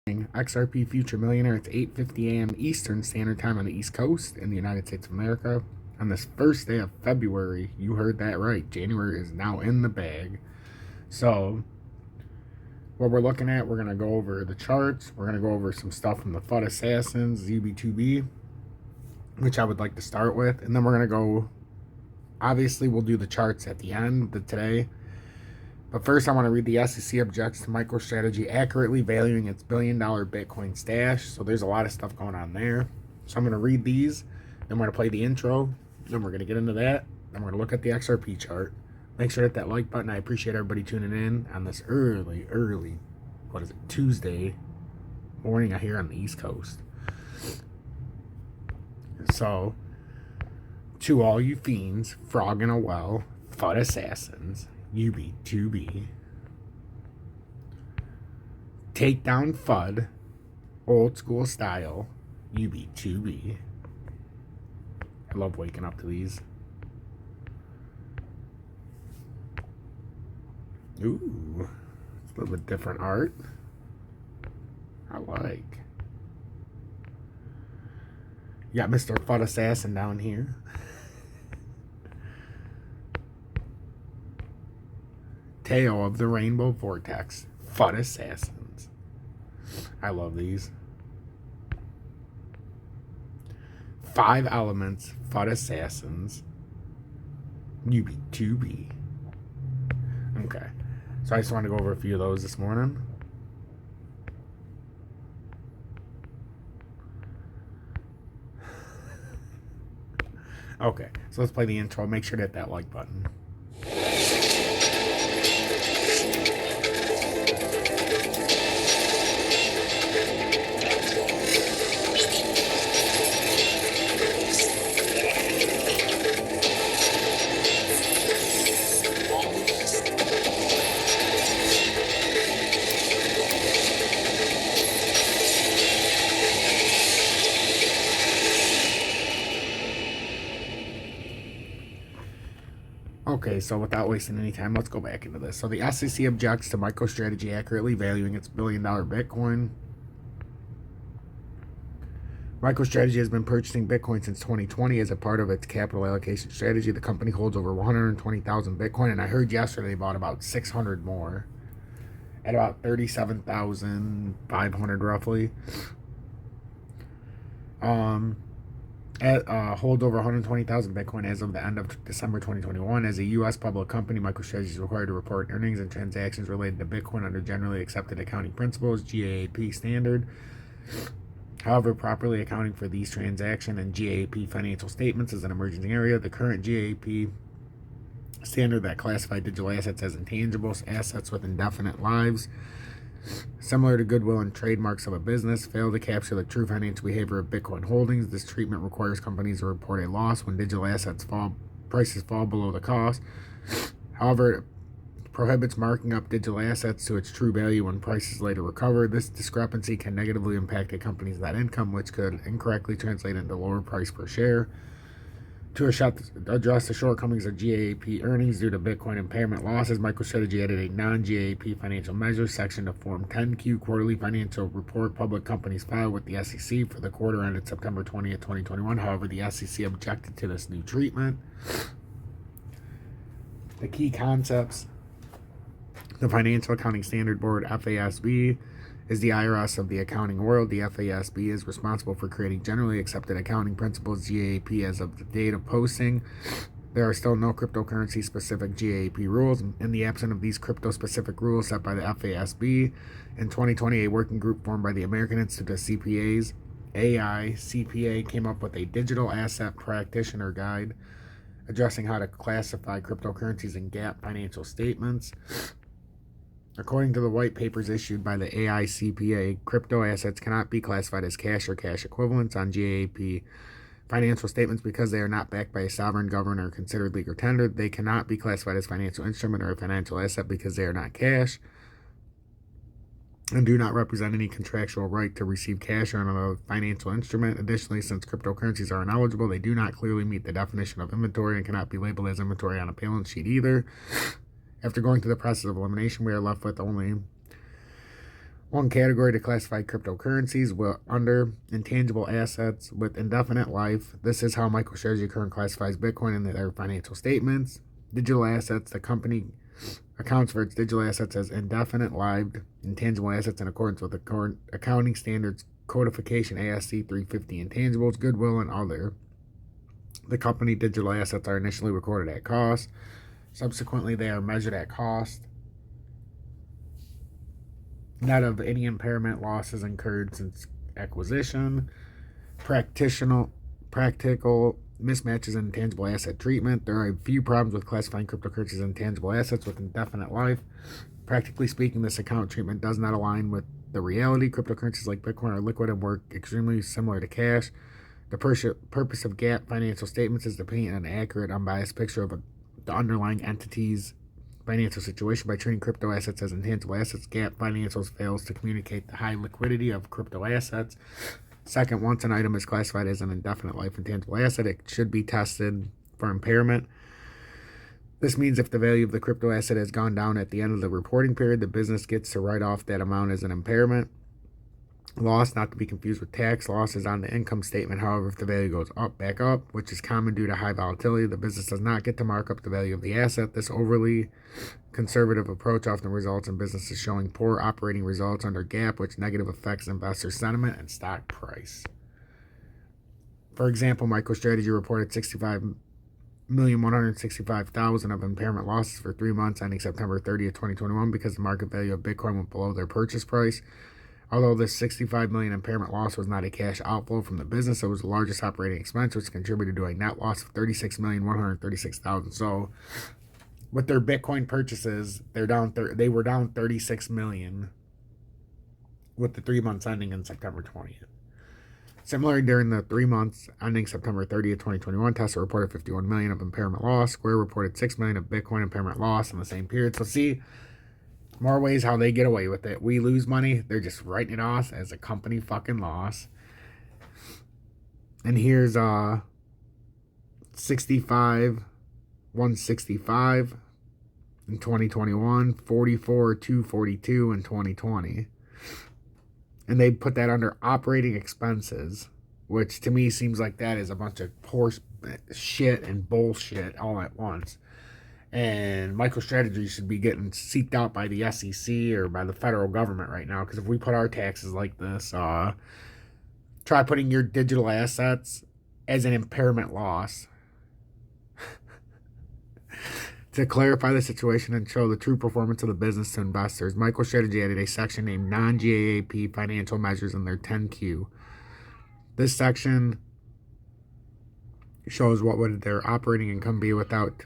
XRP Future Millionaire. It's 8:50 a.m. Eastern Standard Time on the East Coast in the United States of America. On this first day of February, you heard that right. January is now in the bag. So, what we're looking at, we're going to go over the charts. We're going to go over some stuff from the FUD Assassins, ZB2B, which I would like to start with. And then we're going to go, obviously, we'll do the charts at the end of today. But first, I want to read the SEC objects to MicroStrategy accurately valuing its billion-dollar Bitcoin stash. So there's a lot of stuff going on there. So I'm going to read these. Then we're going to play the intro. Then we're going to get into that. Then we're going to look at the XRP chart. Make sure to hit that like button. I appreciate everybody tuning in on this early, Tuesday morning out here on the East Coast. So, to all you fiends, frog in a well, FUD assassins, UB2B, take down FUD, old school style, UB2B. I love waking up to these. Ooh, it's a little bit different art. I like. You got Mr. FUD Assassin down here. Tail of the Rainbow Vortex, FUD Assassins. I love these. 5 Elements, FUD Assassins, UB2B. Okay, so I just wanted to go over a few of those this morning. Okay, so let's play the intro. Make sure to hit that like button. Okay, so without wasting any time, let's go back into this. So the SEC objects to MicroStrategy accurately valuing its billion-dollar Bitcoin. MicroStrategy has been purchasing Bitcoin since 2020 as a part of its capital allocation strategy. The company holds over 120,000 Bitcoin, and I heard yesterday they bought about 600 more at about 37,500 roughly. Hold over 120,000 Bitcoin as of the end of December 2021. As a U.S. public company, MicroStrategy is required to report earnings and transactions related to Bitcoin under generally accepted accounting principles, GAAP standard. However, properly accounting for these transaction and GAAP financial statements is an emerging area. The current GAAP standard that classifies digital assets as intangibles, assets with indefinite lives, similar to goodwill and trademarks of a business, fail to capture the true financial behavior of Bitcoin holdings. This treatment requires companies to report a loss when digital assets prices fall below the cost. However, it prohibits marking up digital assets to its true value when prices later recover. This discrepancy can negatively impact a company's net income, which could incorrectly translate into lower price per share. To address the shortcomings of GAAP earnings due to Bitcoin impairment losses, MicroStrategy added a non-GAAP financial measures section to Form 10Q quarterly financial report public companies filed with the SEC for the quarter ended September 20th, 2021. However, the SEC objected to this new treatment. The key concepts: the Financial Accounting Standard Board, FASB, is the IRS of the accounting world. The FASB is responsible for creating generally accepted accounting principles, GAAP, as of the date of posting. There are still no cryptocurrency-specific GAAP rules. In the absence of these crypto-specific rules set by the FASB, in 2020, a working group formed by the American Institute of CPAs, AICPA, came up with a digital asset practitioner guide addressing how to classify cryptocurrencies in GAAP financial statements. According to the white papers issued by the AICPA, crypto assets cannot be classified as cash or cash equivalents on GAAP financial statements because they are not backed by a sovereign government or considered legal tender. They cannot be classified as financial instrument or a financial asset because they are not cash and do not represent any contractual right to receive cash on a financial instrument. Additionally, since cryptocurrencies are ineligible, they do not clearly meet the definition of inventory and cannot be labeled as inventory on a balance sheet either. After going through the process of elimination, we are left with only One category to classify cryptocurrencies under intangible assets with indefinite life. This is how MicroStrategy currently classifies Bitcoin in their financial statements. Digital assets, the company accounts for its digital assets as indefinite lived intangible assets in accordance with the current accounting standards codification ASC 350 intangibles, goodwill, and other. The company digital assets are initially recorded at cost. Subsequently, they are measured at cost, net of any impairment losses incurred since acquisition. Practical mismatches in intangible asset treatment. There are a few problems with classifying cryptocurrencies as intangible assets with indefinite life. Practically speaking, this account treatment does not align with the reality. Cryptocurrencies like Bitcoin are liquid and work extremely similar to cash. The purpose of GAAP financial statements is to paint an accurate, unbiased picture of the underlying entity's financial situation. By treating crypto assets as intangible assets, GAAP Financials fails to communicate the high liquidity of crypto assets. Second, once an item is classified as an indefinite life intangible asset, it should be tested for impairment. This means if the value of the crypto asset has gone down at the end of the reporting period, the business gets to write off that amount as an impairment loss, not to be confused with tax losses on the income statement. However, if the value goes back up, which is common due to high volatility, the business does not get to mark up the value of the asset. This overly conservative approach often results in businesses showing poor operating results under GAAP, which negatively affects investor sentiment and stock price. For example, MicroStrategy reported $65,165,000 of impairment losses for 3 months ending September 30th, 2021 because the market value of Bitcoin went below their purchase price. Although this $65 million impairment loss was not a cash outflow from the business, it was the largest operating expense, which contributed to a net loss of $36,136,000. So, with their Bitcoin purchases, they were down $36 million with the 3 months ending in September 20th. Similarly, during the 3 months ending September 30th, 2021, Tesla reported $51 million of impairment loss. Square reported $6 million of Bitcoin impairment loss in the same period. So, see, more ways how they get away with it. We lose money, they're just writing it off as a company fucking loss. And here's 165 in 2021, 242 in 2020. And they put that under operating expenses, which to me seems like that is a bunch of horse shit and bullshit all at once. And MicroStrategy should be getting seeked out by the SEC or by the federal government right now. Because if we put our taxes like this, try putting your digital assets as an impairment loss. To clarify the situation and show the true performance of the business to investors, MicroStrategy added a section named non-GAAP financial measures in their 10Q. This section shows what would their operating income be without